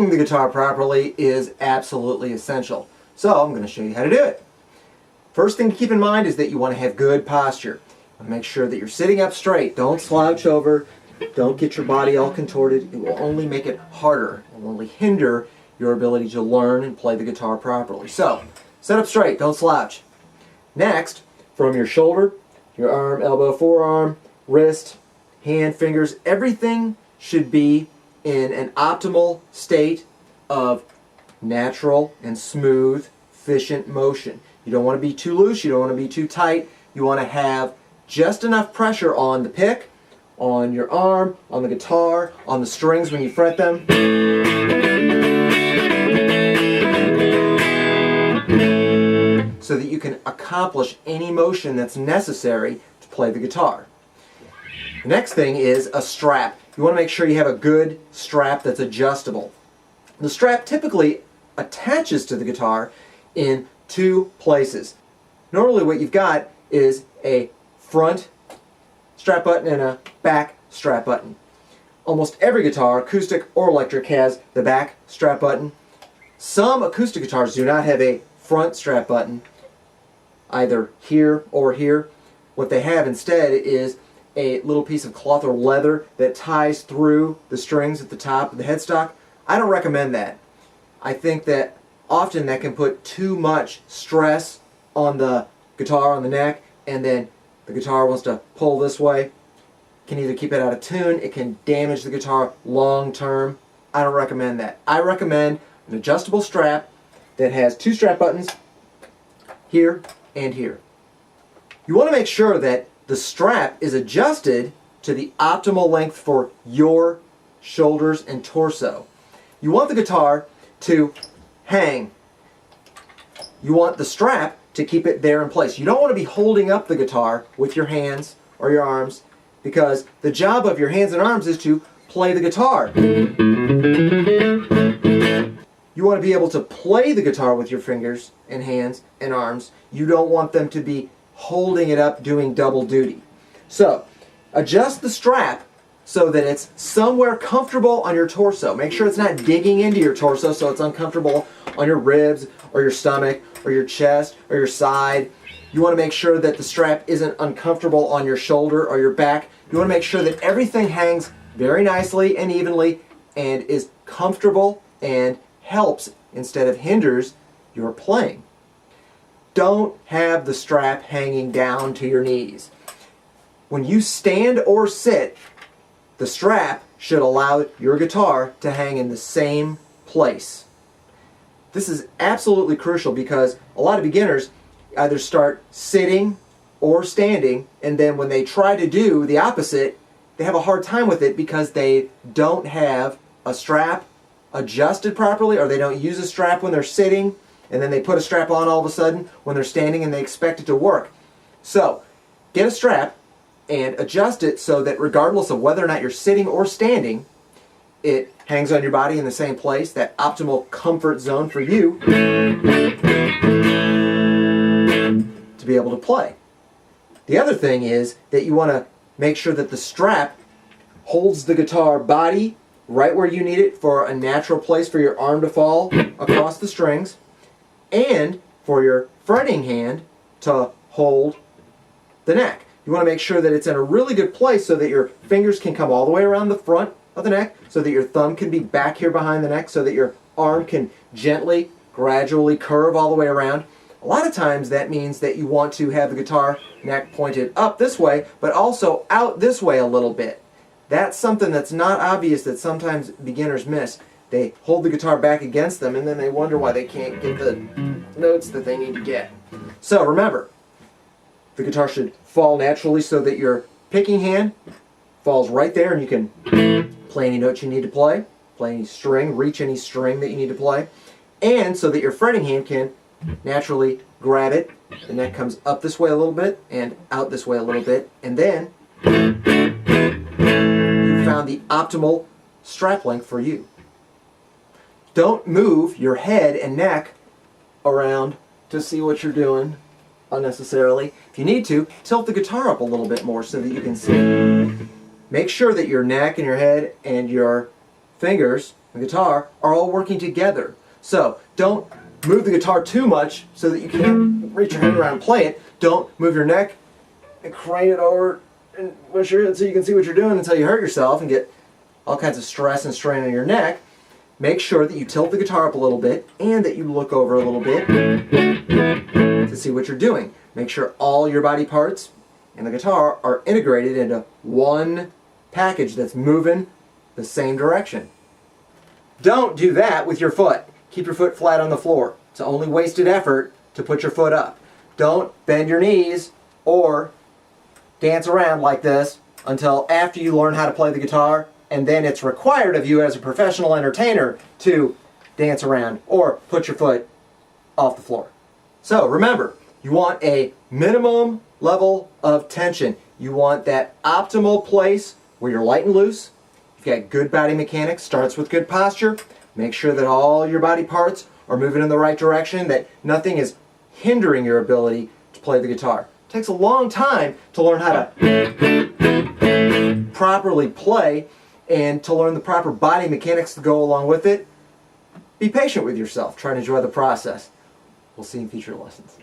playing the guitar properly is absolutely essential. So I'm going to show you how to do it. First thing to keep in mind is that you want to have good posture. Make sure that you're sitting up straight. Don't slouch over. Don't get your body all contorted. It will only make it harder. It will only hinder your ability to learn and play the guitar properly. So, sit up straight. Don't slouch. Next, from your shoulder, your arm, elbow, forearm, wrist, hand, fingers, everything should be in an optimal state of natural and smooth, efficient motion. You don't want to be too loose. You don't want to be too tight. You want to have just enough pressure on the pick, on your arm, on the guitar, on the strings when you fret them. So that you can accomplish any motion that's necessary to play the guitar. The next thing is a strap. You want to make sure you have a good strap that's adjustable. The strap typically attaches to the guitar in two places. Normally what you've got is a front strap button and a back strap button. Almost every guitar, acoustic or electric, has the back strap button. Some acoustic guitars do not have a front strap button, either here or here. What they have instead is a little piece of cloth or leather that ties through the strings at the top of the headstock. I don't recommend that. I think that often that can put too much stress on the guitar, on the neck, and then the guitar wants to pull this way. It can either keep it out of tune, it can damage the guitar long term. I don't recommend that. I recommend an adjustable strap that has two strap buttons here and here. You want to make sure that the strap is adjusted to the optimal length for your shoulders and torso. You want the guitar to hang. You want the strap to keep it there in place. You don't want to be holding up the guitar with your hands or your arms, because the job of your hands and arms is to play the guitar. You want to be able to play the guitar with your fingers and hands and arms. You don't want them to be holding it up doing double duty. So, adjust the strap so that it's somewhere comfortable on your torso. Make sure it's not digging into your torso so it's uncomfortable on your ribs or your stomach or your chest or your side. You want to make sure that the strap isn't uncomfortable on your shoulder or your back. You want to make sure that everything hangs very nicely and evenly and is comfortable and helps instead of hinders your playing. Don't have the strap hanging down to your knees. When you stand or sit, the strap should allow your guitar to hang in the same place. This is absolutely crucial because a lot of beginners either start sitting or standing, and then when they try to do the opposite, they have a hard time with it because they don't have a strap adjusted properly, or they don't use a strap when they're sitting, and then they put a strap on all of a sudden when they're standing and they expect it to work. So, get a strap and adjust it so that regardless of whether or not you're sitting or standing, it hangs on your body in the same place, that optimal comfort zone for you to be able to play. The other thing is that you want to make sure that the strap holds the guitar body right where you need it for a natural place for your arm to fall across the strings, and for your fretting hand to hold the neck. You want to make sure that it's in a really good place so that your fingers can come all the way around the front of the neck, so that your thumb can be back here behind the neck, so that your arm can gently, gradually curve all the way around. A lot of times that means that you want to have the guitar neck pointed up this way, but also out this way a little bit. That's something that's not obvious that sometimes beginners miss. They hold the guitar back against them and then they wonder why they can't get the notes that they need to get. So remember, the guitar should fall naturally so that your picking hand falls right there and you can play any notes you need to play any string, reach any string that you need to play, and so that your fretting hand can naturally grab it. The neck comes up this way a little bit and out this way a little bit, and then you found the optimal strap length for you. Don't move your head and neck around to see what you're doing unnecessarily. If you need to, tilt the guitar up a little bit more so that you can see. Make sure that your neck and your head and your fingers and the guitar are all working together. So don't move the guitar too much so that you can't reach your hand around and play it. Don't move your neck and crane it over and push your head so you can see what you're doing until you hurt yourself and get all kinds of stress and strain on your neck. Make sure that you tilt the guitar up a little bit and that you look over a little bit to see what you're doing. Make sure all your body parts and the guitar are integrated into one package that's moving the same direction. Don't do that with your foot. Keep your foot flat on the floor. It's only wasted effort to put your foot up. Don't bend your knees or dance around like this until after you learn how to play the guitar, and then it's required of you as a professional entertainer to dance around or put your foot off the floor. So remember, you want a minimum level of tension. You want that optimal place where you're light and loose. You've got good body mechanics, starts with good posture. Make sure that all your body parts are moving in the right direction, that nothing is hindering your ability to play the guitar. It takes a long time to learn how to properly play and to learn the proper body mechanics to go along with it. Be patient with yourself. Try to enjoy the process. We'll see you in future lessons.